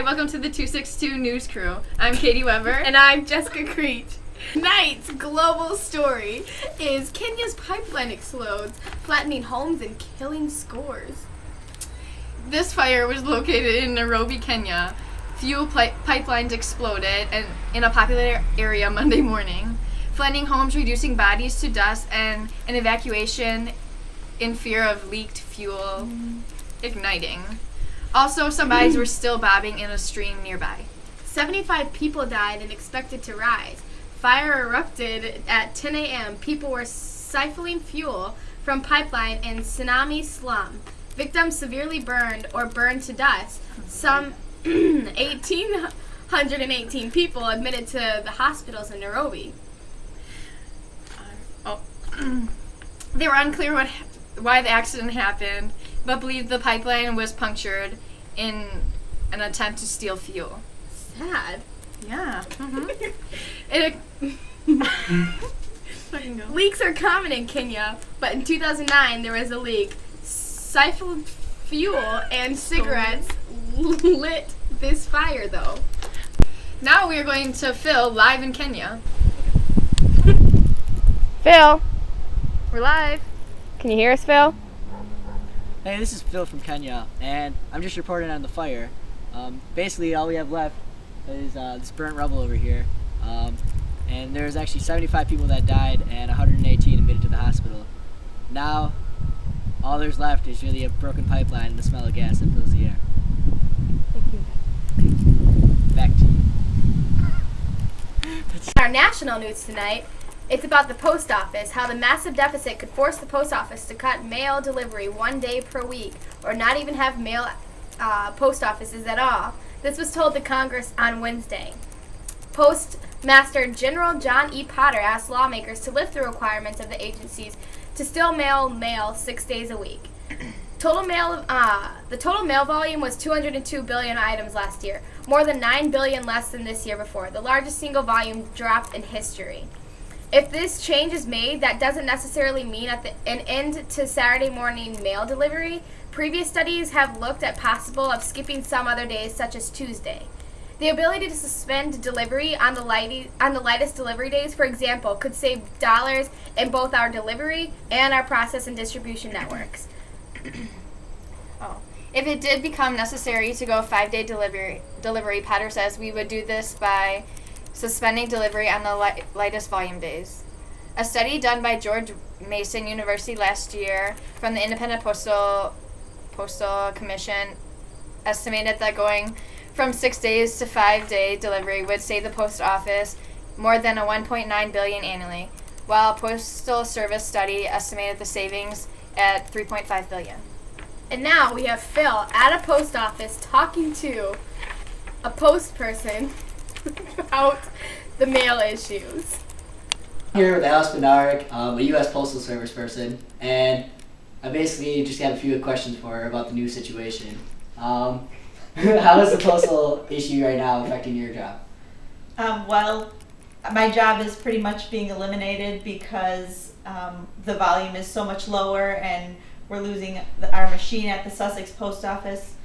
welcome to the 262 News Crew. I'm Katie Weber. And I'm Jessica Creech. Tonight's global story is Kenya's pipeline explodes, flattening homes and killing scores. This fire was located in Nairobi, Kenya. Fuel pipelines exploded in a popular area Monday morning, flattening homes, reducing bodies to dust, and an evacuation in fear of leaked fuel igniting. Also, some bodies were still bobbing in a stream nearby. 75 people died and expected to rise. Fire erupted at 10 a.m. People were siphoning fuel from pipeline in Tsunami slum. Victims severely burned or burned to dust. Some 1,818 people admitted to the hospitals in Nairobi. They were unclear why the accident happened, but believed the pipeline was punctured in an attempt to steal fuel. Sad. Yeah. Leaks are common in Kenya, but in 2009 there was a leak. Siphoned fuel and cigarettes lit this fire, though. Now we are going to Phil live in Kenya. Phil, We're live. can you hear us, Phil? Hey, this is Phil from Kenya, and I'm just reporting on the fire. Basically, all we have left is this burnt rubble over here. And there's actually 75 people that died and 118 admitted to the hospital. Now, all there's left is really a broken pipeline and the smell of gas that fills the air. Thank you. Back to you. Our national news tonight, it's about the post office, how the massive deficit could force the post office to cut mail delivery 1 day per week, or not even have mail post offices at all. This was told to Congress on Wednesday. Postmaster General John E. Potter asked lawmakers to lift the requirements of the agencies to still mail 6 days a week. The total mail volume was 202 billion items last year, more than 9 billion less than this year before, the largest single volume drop in history. If this change is made, that doesn't necessarily mean an end to Saturday morning mail delivery. Previous studies have looked at possible of skipping some other days, such as Tuesday. The ability to suspend delivery on the lightest delivery days, for example, could save dollars in both our delivery and our process and distribution networks. If it did become necessary to go 5-day delivery, Potter says we would do this by suspending delivery on the lightest volume days. A study done by George Mason University last year from the Independent Postal Commission estimated that going from 6 days to 5-day delivery would save the post office more than a $1.9 billion annually, while a Postal Service study estimated the savings at $3.5 billion. And now we have Phil at a post office talking to a post person about the mail issues. I'm here with Alice Bednarik, a U.S. Postal Service person, and I basically just got a few questions for her about the new situation. How is the postal issue right now affecting your job? Well, my job is pretty much being eliminated because the volume is so much lower and we're losing our machine at the Sussex Post Office.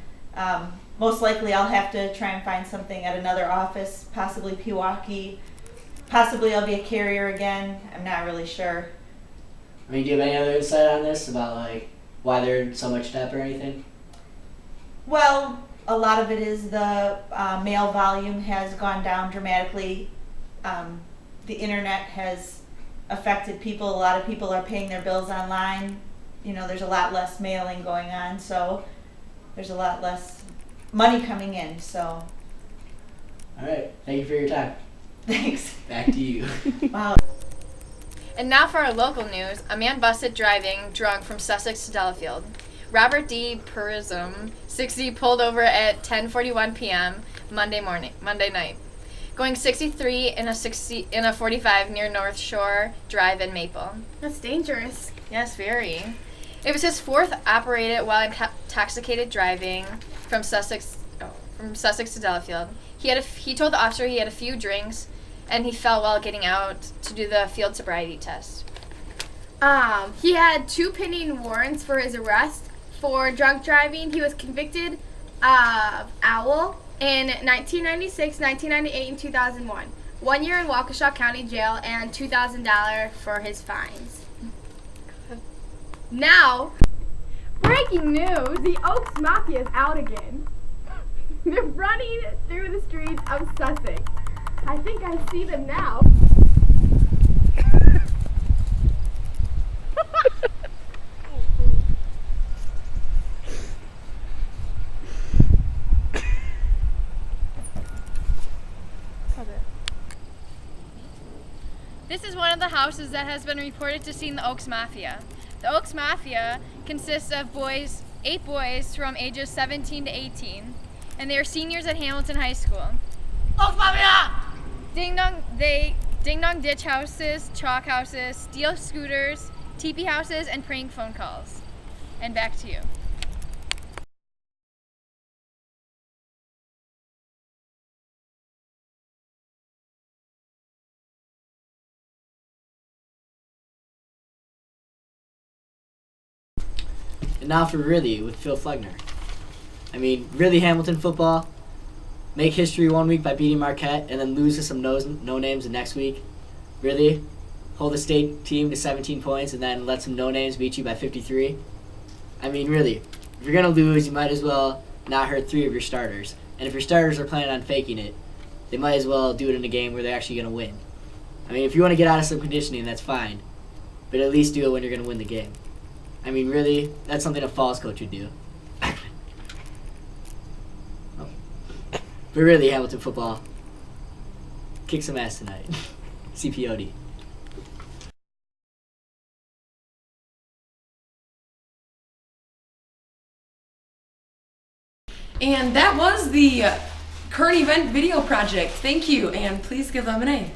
Most likely I'll have to try and find something at another office, possibly Pewaukee. Possibly I'll be a carrier again. I'm not really sure. I mean, do you have any other insight on this about like why there's so much debt or anything? Well, a lot of it is the mail volume has gone down dramatically. The internet has affected people. A lot of people are paying their bills online. You know, there's a lot less mailing going on, so there's a lot less money coming in, so. All right, thank you for your time. Thanks. Back to you. Wow. And now for our local news, a man busted driving drunk from Sussex to Delafield. Robert D. Purism, 60, pulled over at 10:41 p.m. Monday night, going 63 in a 45 near North Shore Drive in Maple. That's dangerous. Yes, very. It was his fourth operated while intoxicated driving from Sussex to Delafield. He told the officer he had a few drinks, and he fell while getting out to do the field sobriety test. He had 2 pending warrants for his arrest for drunk driving. He was convicted of OWL, in 1996, 1998, and 2001. 1 year in Waukesha County Jail and $2,000 for his fines. Now, breaking news, the Oaks Mafia is out again. They're running through the streets of Sussex. I think I see them now. This is one of the houses that has been reported to see the Oaks Mafia. The Oaks Mafia consists of 8 boys from ages 17 to 18, and they are seniors at Hamilton High School. Oaks Mafia! Ding dong ditch houses, chalk houses, steel scooters, teepee houses, and prank phone calls. And back to you. And now for Really with Phil Flegner. I mean, really Hamilton football. Make history one week by beating Marquette and then lose to some no-names the next week. Really? Hold the state team to 17 points and then let some no-names beat you by 53? I mean, really, if you're going to lose, you might as well not hurt 3 of your starters. And if your starters are planning on faking it, they might as well do it in a game where they're actually going to win. I mean, if you want to get out of some conditioning, that's fine. But at least do it when you're going to win the game. I mean, really, that's something a falls coach would do. But really, Hamilton football, kick some ass tonight. CPOD. And that was the current event video project. Thank you, and please give them an A.